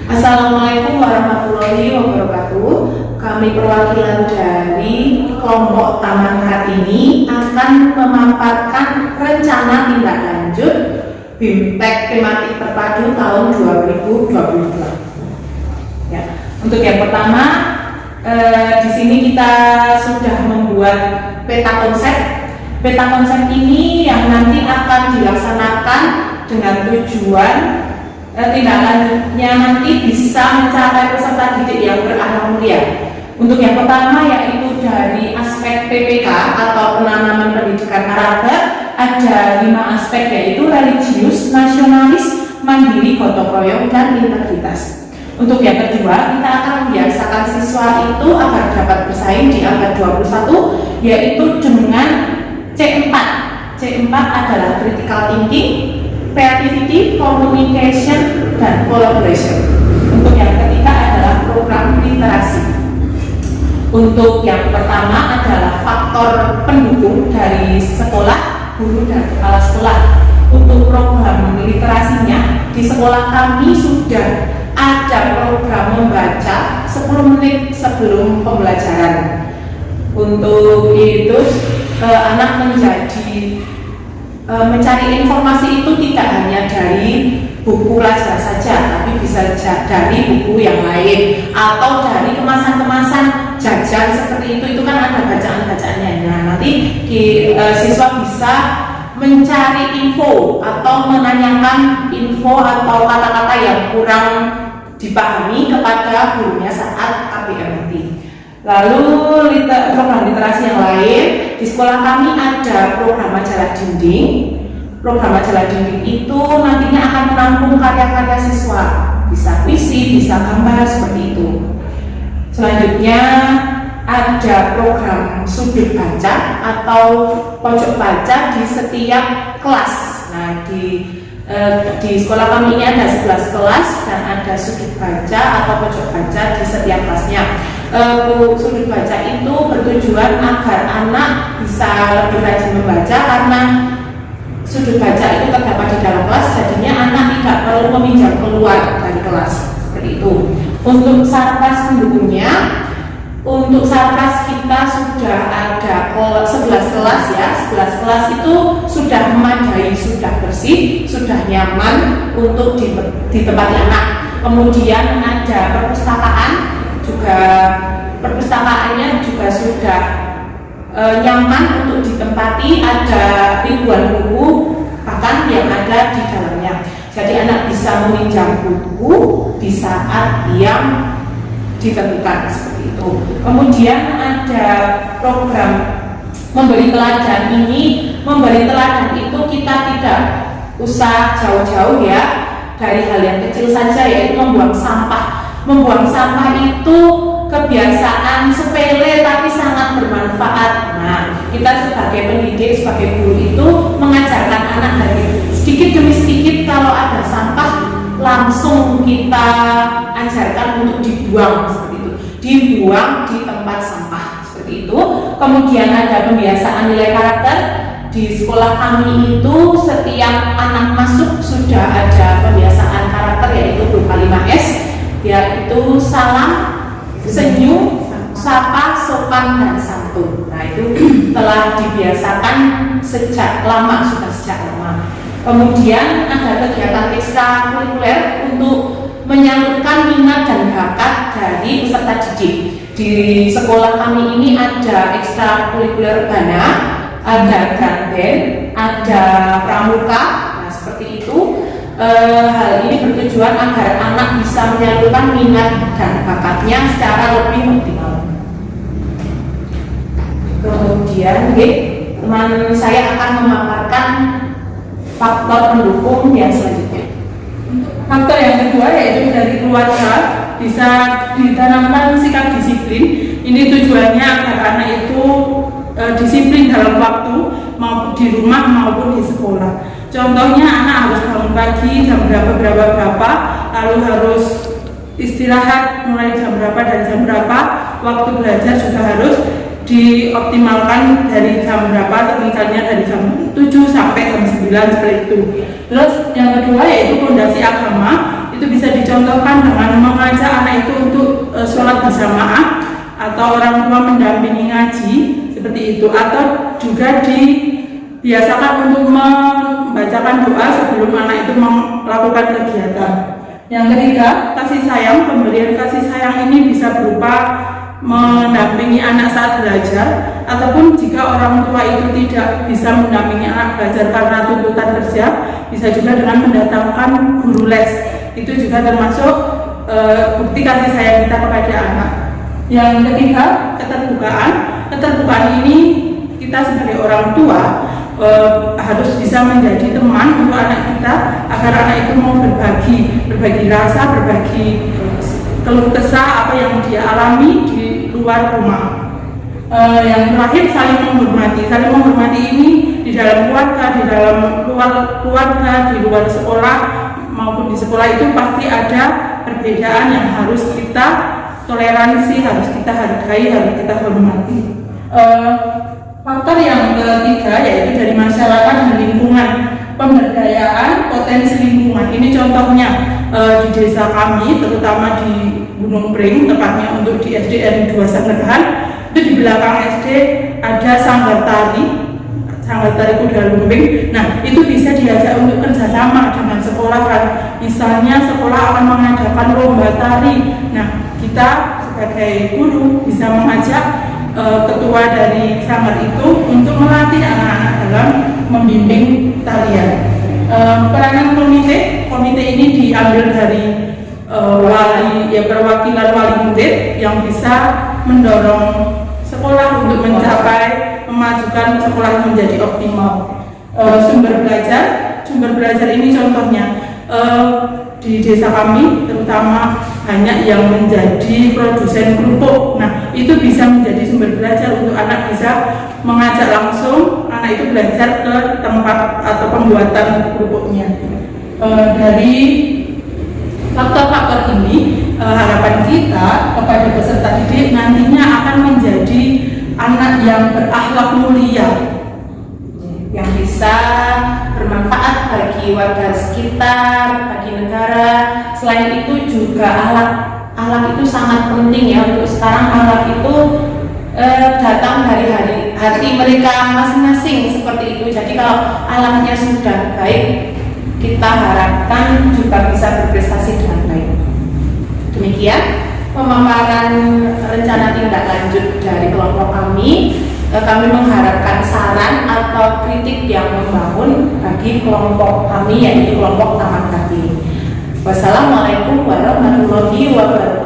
Assalamualaikum warahmatullahi wabarakatuh. Kami perwakilan dari kelompok Taman Kartini akan memaparkan rencana tindak lanjut BIMTEK tematik terpadu tahun 2022. Ya, untuk yang pertama, di sini kita sudah membuat peta konsep. Peta konsep ini yang nanti akan dilaksanakan dengan tujuan tindak lanjutnya nanti bisa mencapai peserta didik yang berakhlak mulia. Untuk yang pertama yaitu dari aspek PPK atau penanaman pendidikan karakter, ada 5 aspek yaitu religius, nasionalis, mandiri, gotong royong, dan integritas. Untuk yang kedua, kita akan membiasakan siswa itu agar dapat bersaing di abad 21 yaitu dengan C4. C4 adalah critical thinking, creativity, communication, dan collaboration. Untuk yang ketiga adalah program literasi. Untuk yang pertama adalah faktor pendukung dari sekolah, guru, dan kepala sekolah. Untuk program literasinya, di sekolah kami sudah ada program membaca 10 menit sebelum pembelajaran. Untuk itu, anak mencari informasi itu tidak hanya dari buku pelajaran saja, tapi bisa dari buku yang lain atau dari kemasan-kemasan jajan seperti itu kan ada bacaan-bacaannya. Nah, nanti siswa bisa mencari info atau menanyakan info atau kata-kata yang kurang dipahami kepada gurunya saat KBM nanti. Lalu program literasi yang lain, di sekolah kami ada program majalah dinding. Program majalah dinding itu nantinya akan menampung karya-karya siswa, bisa puisi, bisa gambar, seperti itu. Selanjutnya ada program sudut baca atau pojok baca di setiap kelas. Nah, di sekolah kami ini ada 11 kelas dan ada sudut baca atau pojok baca di setiap kelasnya. Sudut baca itu bertujuan agar anak bisa lebih rajin membaca, karena sudut baca itu terdapat di dalam kelas, jadinya anak tidak perlu meminjam keluar dari kelas, seperti itu. Untuk sarkas pendukungnya, untuk sarkas kita sudah ada 11 kelas ya. 11 kelas itu sudah memadai, sudah bersih, sudah nyaman untuk ditempati anak. Kemudian ada perpustakaan, juga perpustakaannya juga sudah nyaman untuk ditempati, ada ribuan buku bahkan yang ada di dalamnya. Jadi anak bisa meminjam buku di saat yang ditentukan, seperti itu. Kemudian ada program memberi teladan. Ini memberi teladan itu kita tidak usah jauh-jauh ya, dari hal yang kecil saja, yaitu membuang sampah. Membuang sampah itu kebiasaan sepele tapi sangat bermanfaat. Nah, kita sebagai pendidik, sebagai guru itu mengajarkan anak dari sedikit demi sedikit, kalau ada sampah langsung kita ajarkan untuk dibuang, seperti itu. Dibuang di tempat sampah, seperti itu. Kemudian ada pembiasaan nilai karakter. Di sekolah kami itu setiap anak masuk sudah ada pembiasaan karakter, yaitu berupa 5S, yaitu salam, senyum, sapa, sopan, dan santun. Nah, itu telah dibiasakan sejak lama, sudah sejak lama. Kemudian ada kegiatan ekstrakurikuler untuk menyalurkan minat dan bakat dari peserta didik. Di sekolah kami ini ada ekstrakurikuler bana, ada garden, ada pramuka. Nah, seperti itu. Hal ini bertujuan agar anak bisa menyalurkan minat dan bakatnya secara lebih optimal. Kemudian teman saya akan memaparkan faktor pendukung yang selanjutnya. Faktor yang kedua yaitu dari keluarga, bisa ditanamkan sikap disiplin. Ini tujuannya agar anak itu disiplin dalam waktu, maupun di rumah maupun di sekolah. Contohnya anak harus bangun pagi jam berapa, lalu harus istirahat mulai jam berapa dan jam berapa. Waktu belajar juga harus dioptimalkan dari jam berapa, misalnya dari jam 7 sampai jam 9, seperti itu. Terus yang kedua yaitu fondasi agama, itu bisa dicontohkan dengan mengajak anak itu untuk sholat berjamaah, atau orang tua mendampingi ngaji seperti itu, atau juga dibiasakan untuk membacakan doa sebelum anak itu melakukan kegiatan. Yang ketiga, kasih sayang. Pemberian kasih sayang ini bisa berupa mendampingi anak saat belajar, ataupun jika orang tua itu tidak bisa mendampingi anak belajar karena tuntutan kerja, bisa juga dengan mendatangkan guru les. Itu juga termasuk bukti kasih sayang kita kepada anak. Yang ketiga, keterbukaan. Keterbukaan ini kita sebagai orang tua harus bisa menjadi teman untuk anak kita, agar anak itu mau berbagi rasa, berbagi keluh kesah apa yang dia alami di luar rumah. Yang terakhir, saling menghormati. Saling menghormati ini di dalam keluarga, di dalam luar keluarga, di luar sekolah maupun di sekolah itu pasti ada perbedaan yang harus kita toleransi, harus kita hargai, harus kita hormati. Faktor yang ketiga yaitu dari masyarakat dan lingkungan. Pemberdayaan potensi lingkungan. Ini contohnya di desa kami, terutama di Gunung Pring, tepatnya untuk di SDN 2 Sanggerhan, itu di belakang SD ada sanggar tari Kuda Lumping. Nah, itu bisa diajak untuk kerjasama dengan sekolah kan. Misalnya sekolah akan mengadakan lomba tari. Nah, kita sebagai guru bisa mengajak ketua dari sanggar itu untuk melatih anak-anak dalam membimbing tarian. Peranan komite ini diambil dari perwakilan wali murid yang bisa mendorong sekolah untuk mencapai memajukan sekolah menjadi optimal. Sumber belajar ini contohnya di desa kami terutama banyak yang menjadi produsen kerupuk. Nah, itu bisa menjadi sumber belajar untuk anak, bisa mengajak langsung anak itu belajar ke tempat atau pembuatan kerupuknya. Dari faktor-faktor ini harapan kita kepada peserta didik nantinya akan menjadi anak yang berakhlak mulia, yang bisa bermanfaat bagi warga sekitar, bagi negara. Selain itu juga ahlak itu sangat penting ya. Untuk sekarang ahlak itu datang dari hati mereka masing-masing seperti itu. Jadi kalau ahlaknya sudah baik, kita harapkan juga bisa berprestasi dengan baik. Demikian pemaparan rencana tindak lanjut dari kelompok kami. Kami mengharapkan saran atau kritik yang membangun bagi kelompok kami, yaitu kelompok Taman Kartini. Wassalamualaikum warahmatullahi wabarakatuh.